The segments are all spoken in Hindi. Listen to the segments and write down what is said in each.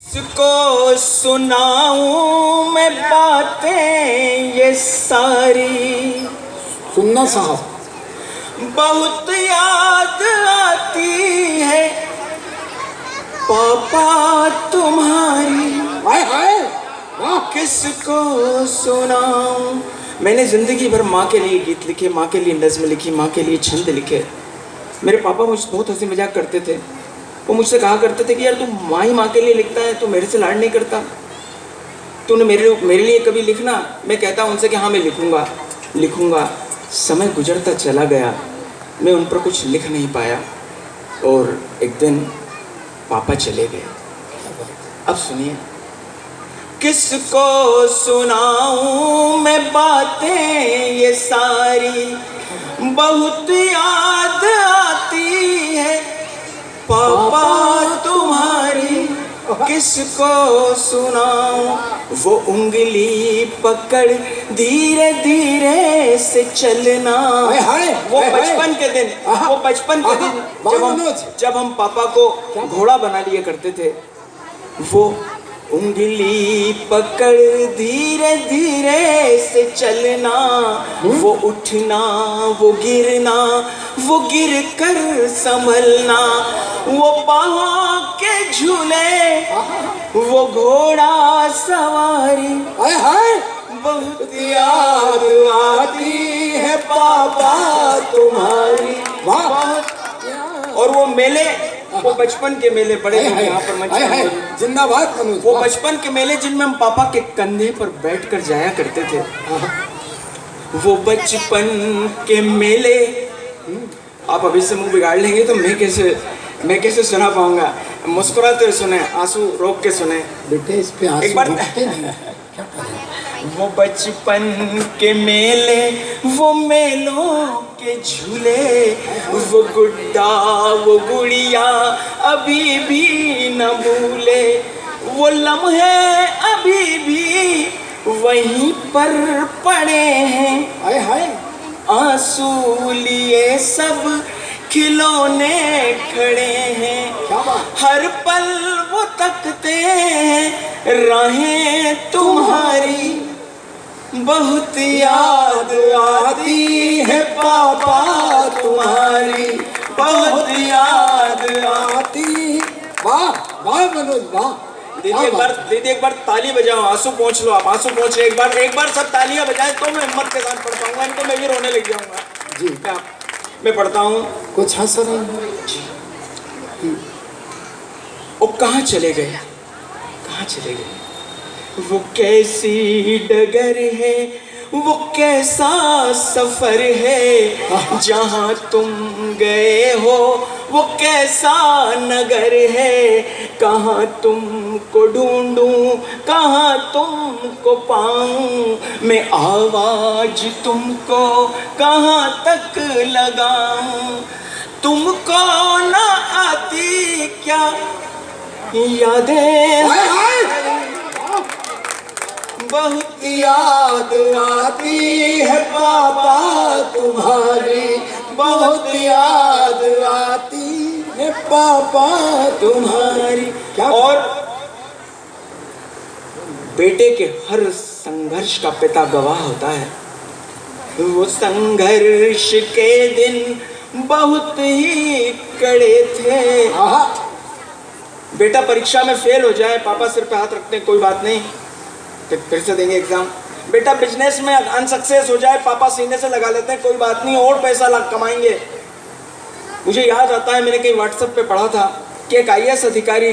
किसको सुनाऊं मैं बातें ये सारी। सुनना साहब, बहुत याद आती है पापा तुम्हारी। हाय हाय वाह। किसको सुनाऊं। मैंने जिंदगी भर माँ के लिए गीत लिखे, माँ के लिए नज़्म लिखी, माँ के लिए छंद लिखे। मेरे पापा मुझसे बहुत हंसी मजाक करते थे। वो मुझसे कहा करते थे कि यार तू माँ के लिए लिखता है, तू मेरे से लाड नहीं करता, तूने मेरे लिए कभी लिखना। मैं कहता उनसे कि हाँ मैं लिखूंगा। समय गुजरता चला गया, मैं उन पर कुछ लिख नहीं पाया और एक दिन पापा चले गए। अब सुनिए, किसको सुनाऊं मैं बातें ये सारी। बहुत याद आती है पापा तुम्हारी। किसको सुनाऊं। वो उंगली पकड़ धीरे धीरे से चलना। वो बचपन के दिन, जब हम पापा को घोड़ा बना लिया करते थे। वो उंगली पकड़ धीरे धीरे से चलना। वो उठना, वो गिरना, वो गिर कर संभलना। वो बाहों के झूले, वो घोड़ा सवारी। बहुत याद आती है पापा तुम्हारी। और वो मेले, वो बचपन के मेले बड़े यहाँ पर मंच जिंदाबाद। वो बचपन के मेले जिनमें हम पापा के कंधे पर बैठकर जाया करते थे। वो बचपन के मेले। आप अभी से मुंह बिगाड़ लेंगे तो मैं कैसे सुना पाऊंगा। मुस्कुराते हुए सुने, आंसू रोक के सुने। बेटे इस पे एक बार नहीं। वो बचपन के मेले, वो मेलों के झूले, वो गुड्डा वो गुड़िया अभी भी न भूले। वो लम्हे अभी भी वहीं पर पड़े हैं। आंसू लिए सब खिलौने खड़े हैं। हर पल वो तकते हैं राहें तुम्हारी। बहुत याद आती है पापा तुम्हारी। बहुत याद आती। वाह वाह मनोज वाह। दीदी एक बार ताली बजाओ, आंसू पोंछ लो। आप आंसू पोंछ एक बार सब तालियां बजाएं तो मैं हिम्मत के साथ पढ़ पाऊंगा। इनको मैं भी रोने लग जाऊंगा। जी मैं पढ़ता हूँ। कुछ हंस रहे हैं। वो कहाँ चले गए। वो कैसी डगर है, वो कैसा सफर है। जहाँ तुम गए हो वो कैसा नगर है। कहाँ तुमको ढूंढूं, कहाँ तुमको पाऊं। मैं आवाज तुमको कहाँ तक लगाऊं। तुमको ना आती क्या यादें। बहुत याद आती है पापा तुम्हारी। बहुत याद आती है पापा तुम्हारी। और बेटे के हर संघर्ष का पिता गवाह होता है। वो संघर्ष के दिन बहुत ही कड़े थे। बेटा परीक्षा में फेल हो जाए, पापा सिर पे हाथ रखते हैं, कोई बात नहीं, फिर से देंगे एग्जाम। बेटा बिजनेस में अनसक्सेस हो जाए, पापा सीने से लगा लेते हैं, कोई बात नहीं, और पैसा कमाएंगे। मुझे याद आता है, मैंने कहीं व्हाट्सएप पे पढ़ा था कि एक IAS अधिकारी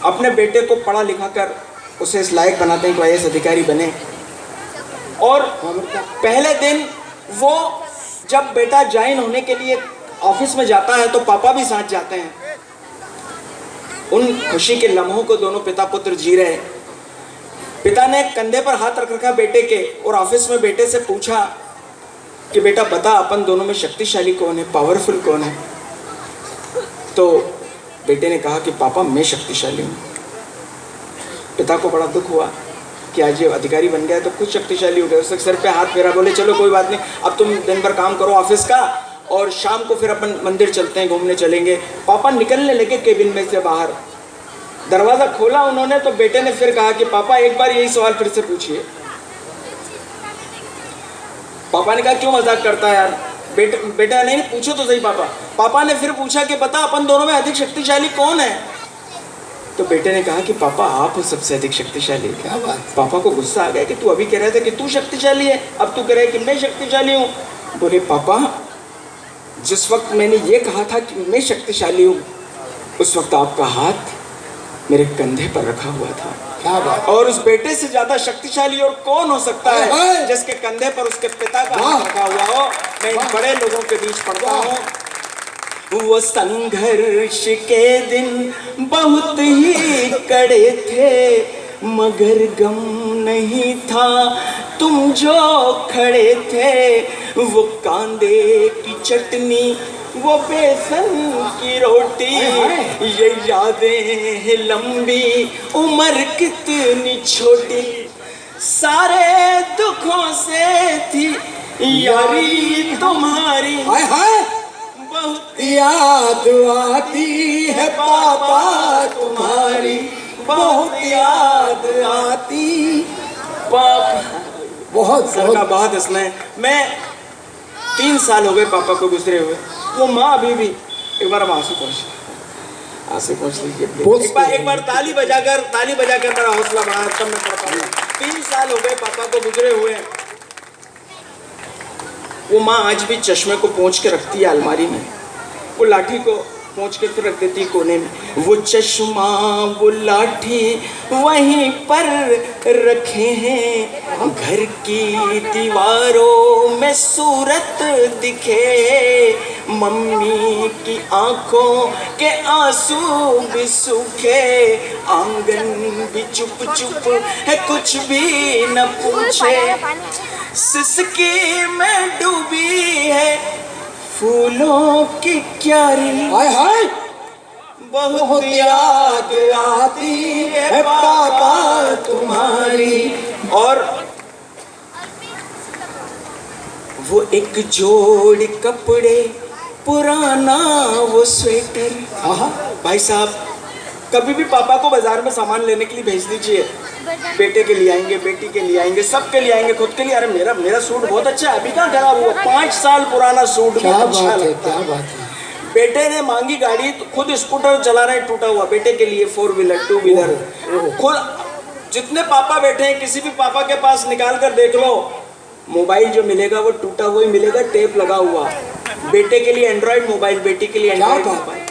अपने बेटे को पढ़ा लिखा कर उसे इस लायक बनाते हैं कि IAS अधिकारी बने। और पहले दिन वो जब बेटा ज्वाइन होने के लिए ऑफिस में जाता है तो पापा भी साथ जाते हैं। उन खुशी के लम्हों को दोनों पिता पुत्र जी रहे। पिता ने कंधे पर हाथ रख रखा बेटे के और ऑफिस में बेटे से पूछा कि बेटा बता अपन दोनों में शक्तिशाली कौन है, पावरफुल कौन है। तो बेटे ने कहा कि पापा मैं शक्तिशाली हूँ। पिता को बड़ा दुख हुआ कि आज ये अधिकारी बन गया तो कुछ शक्तिशाली हो गया। उसके सिर पे हाथ फेरा, बोले चलो कोई बात नहीं, अब तुम दिन भर काम करो ऑफिस का और शाम को फिर अपन मंदिर चलते हैं, घूमने चलेंगे। पापा निकलने लगे केबिन में से बाहर दरवाजा खोला उन्होंने तो बेटे ने फिर कहा कि पापा एक बार यही सवाल फिर से पूछिए। पापा ने कहा क्यों मजाक करता है यार? बेटा नहीं पूछो तो सही पापा। पापा ने फिर पूछा कि बता अपन दोनों में अधिक शक्तिशाली कौन है? तो बेटे ने कहा कि पापा आप सबसे अधिक शक्तिशाली। क्या बात? पापा को गुस्सा आ गया कि तू अभी कह रहा था कि तू शक्तिशाली है, अब तू कह रहा है कि मैं शक्तिशाली हूँ। बोले पापा जिस वक्त मैंने ये कहा था कि मैं शक्तिशाली हूँ उस वक्त आपका हाथ मेरे कंधे पर रखा हुआ था। क्या बात? और उस बेटे से ज्यादा शक्तिशाली और कौन हो सकता है जिसके कंधे पर उसके पिता का हाथ रखा हुआ हो। मैं इन बड़े लोगों के बीच पढ़ता हूँ। वो संघर्ष के दिन बहुत ही कड़े थे मगर गम नहीं था तुम जो खड़े थे। वो कांदे की चटनी वो बेसन की रोटी ये यादें लंबी उम्र कितनी छोटी। सारे दुखों से थी यारी तुम्हारी बहुत याद आती है पापा तुम्हारी, बहुत याद आती पापा। बहुत सर का बहुत हंसना है। मैं 3 साल हो गए पापा को गुजरे हुए। वो माँ अभी भी एक बार हम आंसू पहुँच लीजिए। एक बार ताली बजाकर मेरा हौसला बढ़ा तब मैं पढ़ पाऊंगा। 3 साल हो गए पापा को गुजरे हुए। वो माँ आज भी चश्मे को पोंछ के रखती है अलमारी में, वो लाठी को पोंछ के फिर रख देती है कोने में। वो चश्मा वो लाठी वहीं पर रखे हैं, घर की दीवारों में सूरत दिखे। मम्मी की आंखों के आंसू भी सूखे, आंगन भी चुप चुप है कुछ भी न पूछे। सिसकी में डूबी है फूलों की क्यारी, हाय हाय बहुत याद आती है पापा तुम्हारी। और वो एक जोड़ कपड़े पुराना वो स्वेटर। भाई साहब कभी भी पापा को बाजार में सामान लेने के लिए भेज दीजिए। बेटे के लिए आएंगे, बेटी के लिए आएंगे, सबके लिए आएंगे, खुद के लिए। अरे मेरा सूट बहुत अच्छा है, अभी कहाँ खराब हुआ? 5 साल पुराना सूट। क्या अच्छा बात है, लगता क्या है। बात है। बेटे ने मांगी गाड़ी तो खुद स्कूटर चला रहे हैं टूटा हुआ, बेटे के लिए 4 व्हीलर 2 व्हीलर खुद। जितने पापा बैठे हैं किसी भी पापा के पास निकाल कर देख लो, मोबाइल जो मिलेगा वो टूटा हुआ ही मिलेगा, टेप लगा हुआ। बेटे के लिए एंड्रॉइड मोबाइल, बेटी के लिए एंड्रॉइड मोबाइल।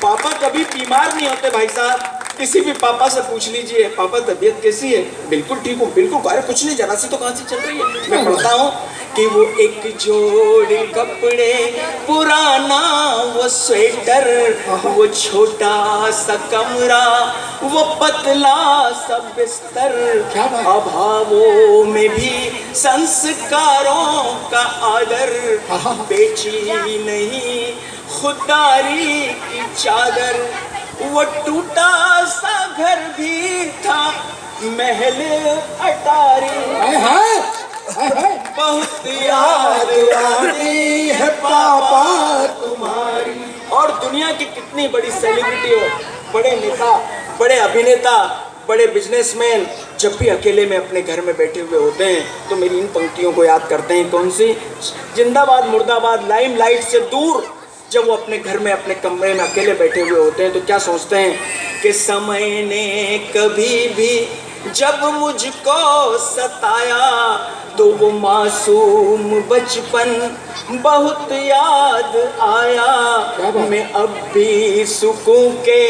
पापा कभी बीमार नहीं होते भाई साहब। किसी भी पापा से पूछ लीजिए पापा तबीयत कैसी है? बिल्कुल ठीक हूँ, बिल्कुल। अरे कुछ नहीं, जरा सी तो खांसी चल रही है। मैं पढ़ता हूँ कि वो एक जोड़ कपड़े पुराना वो स्वेटर, वो छोटा सा कमरा, वो पतला सा बिस्तर। अभावों में भी संस्कारों का आदर, बेची नहीं खुददारी की चादर। वो टूटा सा घर भी था महल अटारी, बहुत याद आती है पापा तुम्हारी। और दुनिया की कितनी बड़ी सेलिब्रिटी हो, बड़े नेता, बड़े अभिनेता, बड़े बिजनेसमैन जब भी अकेले में अपने घर में बैठे हुए होते हैं तो मेरी इन पंक्तियों को याद करते हैं। कौन सी? जिंदाबाद मुर्दाबाद, लाइमलाइट से दूर जब वो अपने घर में अपने कमरे में अकेले बैठे हुए होते हैं तो क्या सोचते हैं कि समय ने कभी भी जब मुझको सताया तो वो मासूम बचपन बहुत याद आया। मैं अब भी सुकून के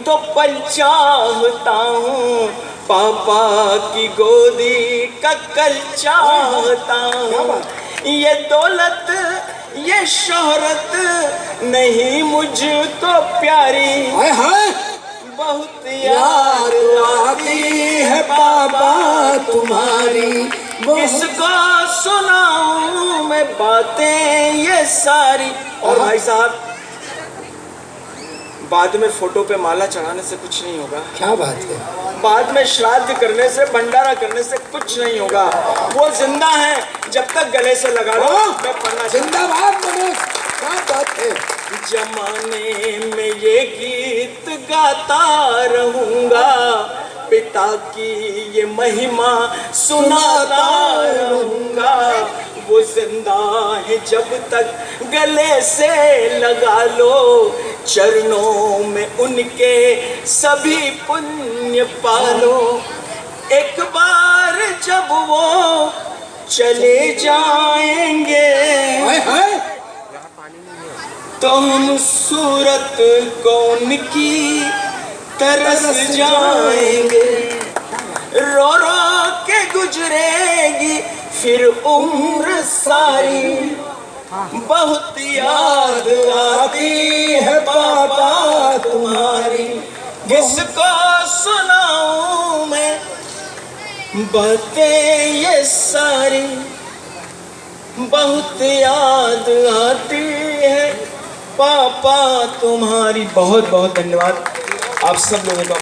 2 पल चाहता हूँ, पापा की गोदी का कल चाहता हूँ। ये दौलत ये शोहरत नहीं मुझको प्यारी, बहुत याद आती है पापा तुम्हारी। किसको सुनाऊं मैं बातें ये सारी। और भाई साहब बाद में फोटो पे माला चढ़ाने से कुछ नहीं होगा। क्या बात है। बाद में श्राद्ध करने से, भंडारा करने से कुछ नहीं होगा। वो जिंदा है, जब तक गले से लगा लो। मैं पढ़ना जिंदाबाद मनोज, क्या बात है। जमाने में ये गीत गाता रहूंगा, पिता की ये महिमा सुनाता रहूंगा। वो जिंदा है जब तक गले से लगा लो, चरणों में उनके सभी पुण्य पालो। एक बार जब वो चले जाएंगे तो हम सूरत को उनकी तरस जाएंगे। रो रो के गुजरेगी फिर उम्र सारी, बहुत याद आती है पापा तुम्हारी। किसको सुनाऊं मैं बातें ये सारी, बहुत याद आती है पापा तुम्हारी। बहुत बहुत धन्यवाद आप सब लोगों का।